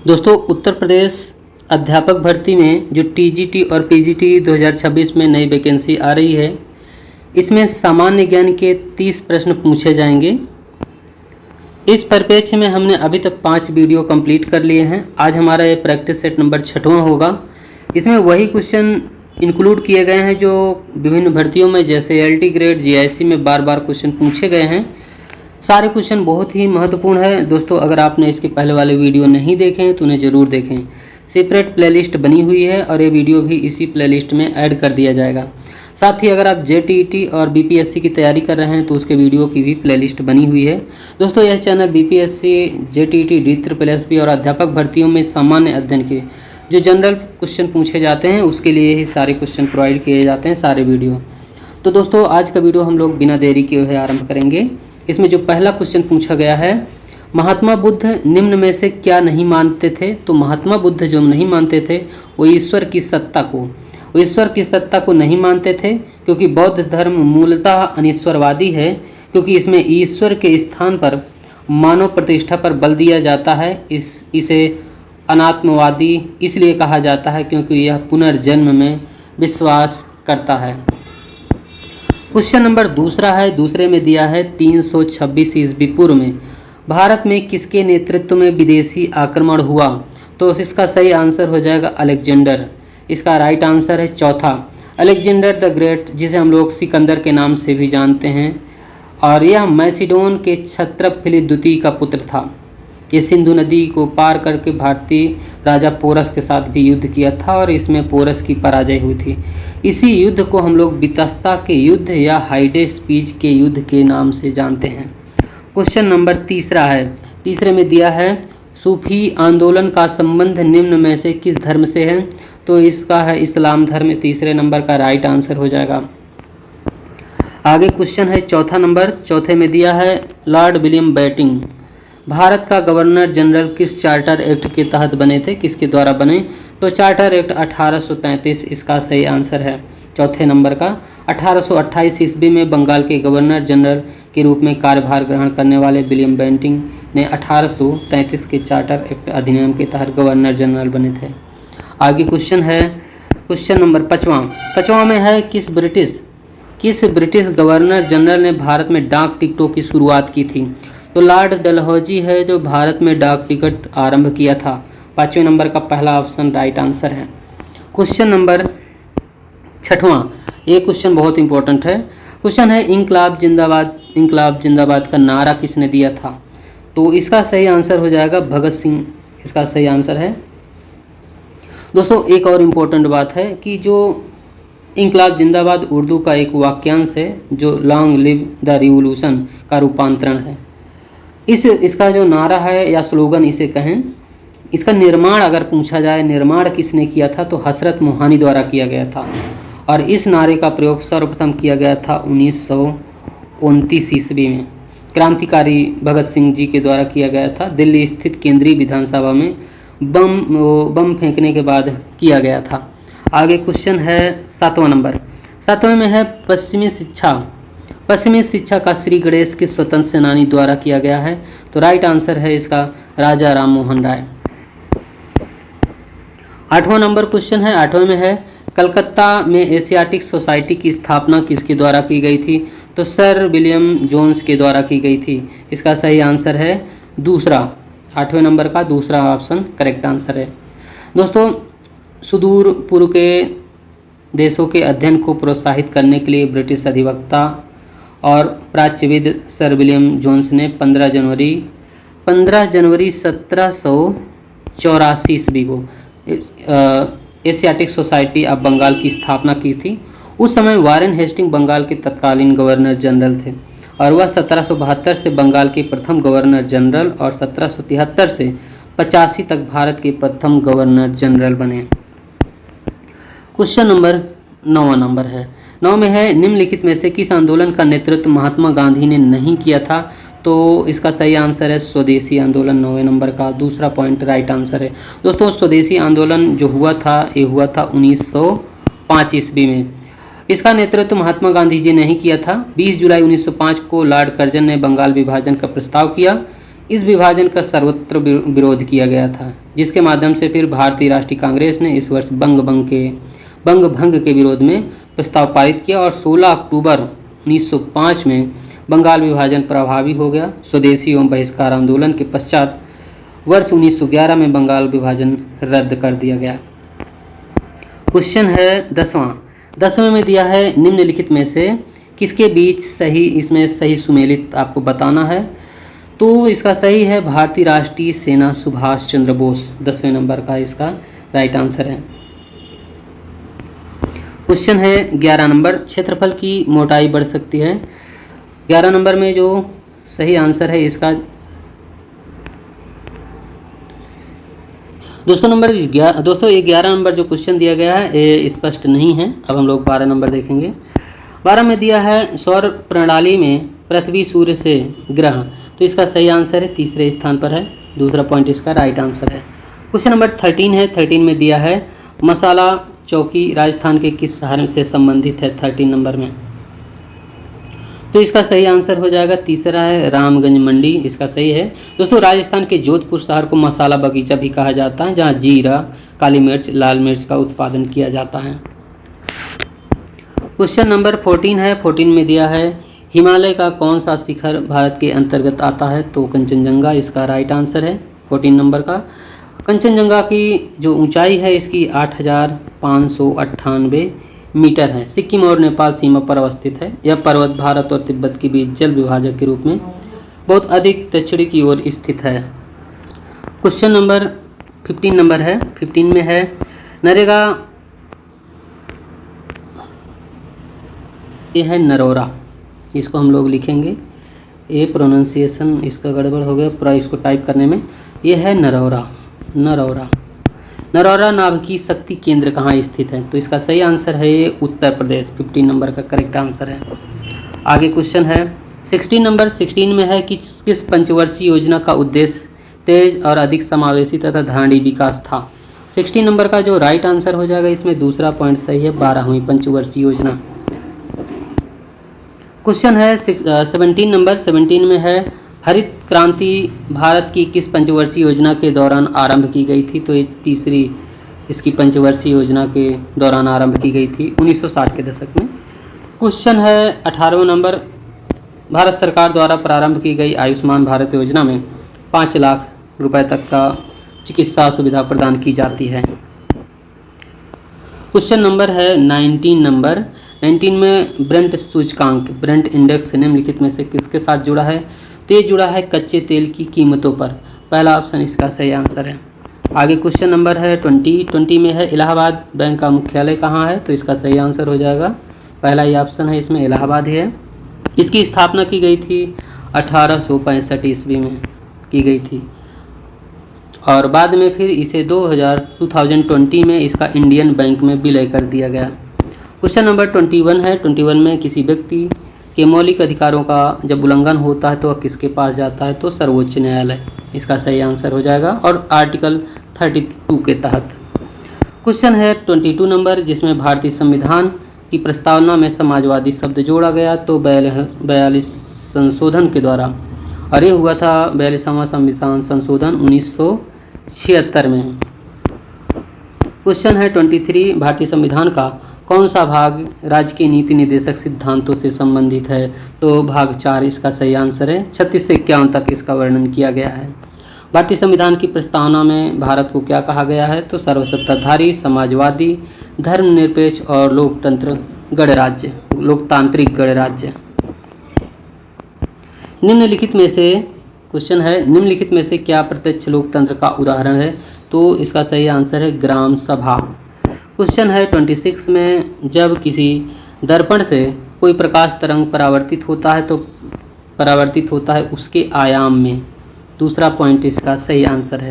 दोस्तों, उत्तर प्रदेश अध्यापक भर्ती में जो टीजीटी और पीजीटी 2026 में नई वैकेंसी आ रही है, इसमें सामान्य ज्ञान के 30 प्रश्न पूछे जाएंगे। इस परिप्रेक्ष्य में हमने अभी तक 5 वीडियो कंप्लीट कर लिए हैं। आज हमारा ये प्रैक्टिस सेट नंबर 6वां होगा। इसमें वही क्वेश्चन इंक्लूड किए गए हैं जो विभिन्न भर्तियों में जैसे एलटी ग्रेड, जीआईसी में बार बार क्वेश्चन पूछे गए हैं। सारे क्वेश्चन बहुत ही महत्वपूर्ण है। दोस्तों, अगर आपने इसके पहले वाले वीडियो नहीं देखे हैं तो उन्हें ज़रूर देखें। सेपरेट प्लेलिस्ट बनी हुई है और ये वीडियो भी इसी प्लेलिस्ट में ऐड कर दिया जाएगा। साथ ही अगर आप जेटीईटी और बीपीएससी की तैयारी कर रहे हैं तो उसके वीडियो की भी प्लेलिस्ट बनी हुई है। दोस्तों, यह चैनल बीपीएससी, जेटीईटी, DSSB और अध्यापक भर्तियों में सामान्य अध्ययन के जो जनरल क्वेश्चन पूछे जाते हैं उसके लिए ही सारे क्वेश्चन प्रोवाइड किए जाते हैं, सारे वीडियो। तो दोस्तों, आज का वीडियो हम लोग बिना देरी किए हुए आरंभ करेंगे। इसमें जो पहला क्वेश्चन पूछा गया है, महात्मा बुद्ध निम्न में से क्या नहीं मानते थे? तो महात्मा बुद्ध जो नहीं मानते थे वो ईश्वर की सत्ता को नहीं मानते थे, क्योंकि बौद्ध धर्म मूलतः अनिश्वरवादी है, क्योंकि इसमें ईश्वर के स्थान पर मानव प्रतिष्ठा पर बल दिया जाता है। इसे अनात्मवादी इसलिए कहा जाता है क्योंकि यह पुनर्जन्म में विश्वास करता है। क्वेश्चन नंबर दूसरा है, दूसरे में दिया है 326 ईस्वी पूर्व में भारत में किसके नेतृत्व में विदेशी आक्रमण हुआ? तो इसका सही आंसर हो जाएगा अलेक्जेंडर। इसका राइट आंसर है चौथा, अलेक्जेंडर द ग्रेट, जिसे हम लोग सिकंदर के नाम से भी जानते हैं। और यह मैसिडोन के क्षत्रप फिलिप द्वितीय का पुत्र था। ये सिंधु नदी को पार करके भारतीय राजा पोरस के साथ भी युद्ध किया था और इसमें पोरस की पराजय हुई थी। इसी युद्ध को हम लोग वितस्ता के युद्ध या हाइडेस्पीज के युद्ध के नाम से जानते हैं। क्वेश्चन नंबर तीसरा है, तीसरे में दिया है सूफी आंदोलन का संबंध निम्न में से किस धर्म से है? तो इसका है इस्लाम धर्म। तीसरे नंबर का राइट आंसर हो जाएगा। आगे क्वेश्चन है चौथा नंबर, चौथे में दिया है लॉर्ड विलियम बेंटिंक भारत का गवर्नर जनरल किस चार्टर एक्ट के तहत बने थे? किसके द्वारा बने? तो चार्टर एक्ट 1833 इसका सही आंसर है चौथे नंबर का। 1828 ईस्वी में बंगाल के गवर्नर जनरल के रूप में कार्यभार ग्रहण करने वाले विलियम बेंटिंक ने 1833 के चार्टर एक्ट अधिनियम के तहत गवर्नर जनरल बने थे। आगे क्वेश्चन है क्वेश्चन नंबर पाँचवा में है किस ब्रिटिश गवर्नर जनरल ने भारत में डाक टिकटों की शुरुआत की थी? तो लॉर्ड डलहौजी है जो भारत में डाक टिकट आरंभ किया था। 5वें नंबर का पहला ऑप्शन राइट आंसर है। क्वेश्चन नंबर 6वां, ये क्वेश्चन बहुत इंपॉर्टेंट है। क्वेश्चन है इंकलाब जिंदाबाद का नारा किसने दिया था? तो इसका सही आंसर हो जाएगा भगत सिंह। इसका सही आंसर है। दोस्तों, एक और इम्पोर्टेंट बात है कि जो इंकलाब जिंदाबाद उर्दू का एक वाक्यांश है जो लॉन्ग लिव द रिवोल्यूशन का रूपांतरण है। इसका जो नारा है या स्लोगन इसे कहें, इसका निर्माण अगर पूछा जाए निर्माण किसने किया था तो हसरत मोहानी द्वारा किया गया था। और इस नारे का प्रयोग सर्वप्रथम किया गया था 1929 ईस्वी में क्रांतिकारी भगत सिंह जी के द्वारा किया गया था। दिल्ली स्थित केंद्रीय विधानसभा में बम फेंकने के बाद किया गया था। आगे क्वेश्चन है 7वां नंबर, 7वें में है पश्चिमी शिक्षा का श्री गणेश के स्वतंत्र सेनानी द्वारा किया गया है? तो राइट आंसर है इसका राजा राम मोहन राय। 8वां नंबर क्वेश्चन है, 8वें में है कलकत्ता में एशियाटिक सोसाइटी की स्थापना किसके द्वारा की गई थी? तो सर विलियम जोन्स के द्वारा की गई थी। इसका सही आंसर है दूसरा, 8वें नंबर का दूसरा ऑप्शन करेक्ट आंसर है। दोस्तों, सुदूर पूर्व के देशों के अध्ययन को प्रोत्साहित करने के लिए ब्रिटिश अधिवक्ता और प्राच्यविद सर विलियम जोन्स ने 15 जनवरी 1784 ईस्वी को एशियाटिक सोसाइटी ऑफ बंगाल की स्थापना की थी। उस समय वारेन हेस्टिंग बंगाल के तत्कालीन गवर्नर जनरल थे और वह 1772 से बंगाल के प्रथम गवर्नर जनरल और 1773 से 85 तक भारत के प्रथम गवर्नर जनरल बने। क्वेश्चन नंबर 9वां नंबर है, 9 में है निम्नलिखित में से किस आंदोलन का नेतृत्व महात्मा गांधी ने नहीं किया था? तो इसका सही आंसर है स्वदेशी आंदोलन। 9वें नंबर का दूसरा पॉइंट राइट आंसर है। दोस्तों, स्वदेशी आंदोलन जो हुआ था ये हुआ था 1905 ईस्वी में। इसका नेतृत्व महात्मा गांधी जी ने नहीं किया था। 20 जुलाई 1905 को लॉर्ड कर्जन ने बंगाल विभाजन का प्रस्ताव किया। इस विभाजन का सर्वत्र विरोध किया गया था, जिसके माध्यम से फिर भारतीय राष्ट्रीय कांग्रेस ने इस वर्ष बंग भंग के विरोध में प्रस्ताव पारित किया और 16 अक्टूबर 1905 में बंगाल विभाजन प्रभावी हो गया। स्वदेशी एवं बहिष्कार आंदोलन के पश्चात वर्ष 1911 में बंगाल विभाजन रद्द कर दिया गया। क्वेश्चन है 10वां में दिया है निम्नलिखित में से किसके बीच सही, इसमें सही सुमेलित आपको बताना है। तो इसका सही है भारतीय राष्ट्रीय सेना सुभाष चंद्र बोस, 10वें नंबर का इसका राइट आंसर है। क्वेश्चन है 11 नंबर, क्षेत्रफल की मोटाई बढ़ सकती है। 11 नंबर में जो सही आंसर है इसका दोस्तों ये 11 नंबर जो क्वेश्चन दिया गया है ये स्पष्ट नहीं है। अब हम लोग 12 नंबर देखेंगे। 12 में दिया है सौर प्रणाली में पृथ्वी सूर्य से ग्रह, तो इसका सही आंसर है तीसरे स्थान पर है, दूसरा पॉइंट इसका राइट आंसर है। क्वेश्चन नंबर 13 है। 13 में दिया है मसाला चौकी राजस्थान के किस शहर से संबंधित है 13 नंबर में, तो इसका सही आंसर हो जाएगा तीसरा है रामगंज मंडी, इसका सही है। दोस्तों राजस्थान के जोधपुर शहर को मसाला बगीचा भी कहा जाता है, जहां जीरा, काली मिर्च, लाल मिर्च का उत्पादन किया जाता है। क्वेश्चन नंबर 14 है। 14 में दिया है हिमालय का कौन सा शिखर भारत के अंतर्गत आता है, तो कंचनजंगा इसका राइट आंसर है 14 नंबर का। कंचनजंगा की जो ऊंचाई है इसकी 8598 मीटर है। सिक्किम और नेपाल सीमा पर अवस्थित है। यह पर्वत भारत और तिब्बत के बीच जल विभाजक के रूप में बहुत अधिक दक्षिणी की ओर स्थित है। क्वेश्चन नंबर 15 नंबर है। 15 में है नरेगा, ये है नरोरा, इसको हम लोग लिखेंगे, ये प्रोनाउंसिएशन इसका गड़बड़ हो गया पूरा इसको टाइप करने में। ये है नरौरा। नरौरा नाभिकीय शक्ति केंद्र कहाँ स्थित है, तो इसका सही आंसर है ये उत्तर प्रदेश, 15 नंबर का करेक्ट आंसर है। आगे क्वेश्चन है 16 नंबर। 16 में है कि किस पंचवर्षीय योजना का उद्देश्य तेज और अधिक समावेशी तथा धारणी विकास था। 16 नंबर का जो राइट आंसर हो जाएगा इसमें दूसरा पॉइंट सही है, 12वीं पंचवर्षीय योजना। क्वेश्चन है 17 नंबर। 17 में है हरित क्रांति भारत की किस पंचवर्षीय योजना के दौरान आरंभ की गई थी, तो ये तीसरी इसकी पंचवर्षीय योजना के दौरान आरंभ की गई थी 1960 के दशक में। क्वेश्चन है 18वां नंबर। भारत सरकार द्वारा प्रारंभ की गई आयुष्मान भारत योजना में 5 लाख रुपए तक का चिकित्सा सुविधा प्रदान की जाती है। क्वेश्चन नंबर है 19 नंबर। 19 में ब्रेंट सूचकांक, ब्रेंट इंडेक्स निम्नलिखित में से किसके साथ जुड़ा है, तो ये जुड़ा है कच्चे तेल की कीमतों पर। पहला ऑप्शन इसका सही आंसर है। आगे क्वेश्चन नंबर है 20 में है इलाहाबाद बैंक का मुख्यालय कहाँ है, तो इसका सही आंसर हो जाएगा पहला ही ऑप्शन है, इसमें इलाहाबाद है। इसकी स्थापना की गई थी 1865 ईस्वी में की गई थी और बाद में फिर इसे 2020 में इसका इंडियन बैंक में विलय कर दिया गया। क्वेश्चन नंबर 21 है। 21 में किसी व्यक्ति के मौलिक अधिकारों का जब उल्लंघन होता है तो वह किसके पास जाता है, तो सर्वोच्च न्यायालय, इसका सही आंसर हो जाएगा और आर्टिकल 32 के तहत। क्वेश्चन है 22 नंबर, जिसमें भारतीय संविधान की प्रस्तावना में समाजवादी शब्द जोड़ा गया, तो 42 संशोधन के द्वारा, और ये हुआ था 42वां संविधान संशोधन 1976 में। क्वेश्चन है 23, भारतीय संविधान का कौन सा भाग राज्य के नीति निर्देशक सिद्धांतों से संबंधित है, तो भाग 4 इसका सही आंसर है। 36 से 51 तक इसका वर्णन किया गया है। भारतीय संविधान की प्रस्तावना में भारत को क्या कहा गया है, तो सर्वसत्ताधारी, समाजवादी, धर्मनिरपेक्ष और लोकतांत्रिक गणराज्य। निम्नलिखित में से क्वेश्चन है, निम्नलिखित में से क्या प्रत्यक्ष लोकतंत्र का उदाहरण है, तो इसका सही आंसर है ग्राम सभा। क्वेश्चन है 26 में, जब किसी दर्पण से कोई प्रकाश तरंग परावर्तित होता है उसके आयाम में, दूसरा पॉइंट इसका सही आंसर है।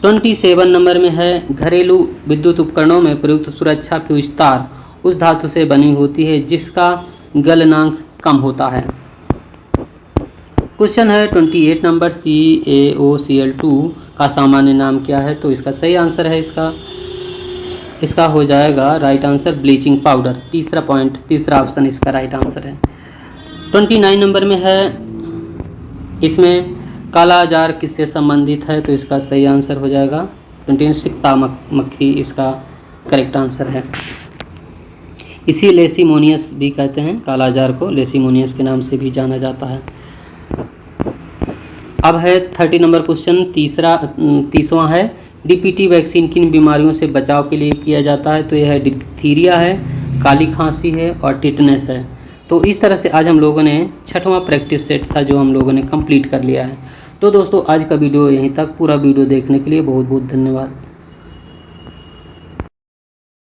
27 नंबर में है, घरेलू विद्युत उपकरणों में प्रयुक्त सुरक्षा फ्यूज तार उस धातु से बनी होती है जिसका गलनांक कम होता है। क्वेश्चन है 28 नंबर, CaOCl2 का सामान्य नाम क्या है, तो इसका सही आंसर है इसका हो जाएगा राइट आंसर ब्लीचिंग पाउडर, तीसरा ऑप्शन इसका राइट आंसर है। 29 नंबर में है, इसमें काला अजार किससे संबंधित है? तो इसका सही आंसर हो जाएगा 26 सिक्ता मक्खी इसका करेक्ट आंसर है। इसी लेसीमोनियस भी कहते हैं, काला अजार को लेसीमोनियस के नाम से भी जाना जाता है। अब है 30 नंबर क्वेश्चन, तीसवां है, डीपीटी वैक्सीन किन बीमारियों से बचाव के लिए किया जाता है? तो यह है डिप्थीरिया है, काली खांसी है और टिटनेस है। तो इस तरह से आज हम लोगों ने 6वां प्रैक्टिस सेट था जो हम लोगों ने कंप्लीट कर लिया है। तो दोस्तों आज का वीडियो यहीं तक। पूरा वीडियो देखने के लिए बहुत बहुत धन्यवाद।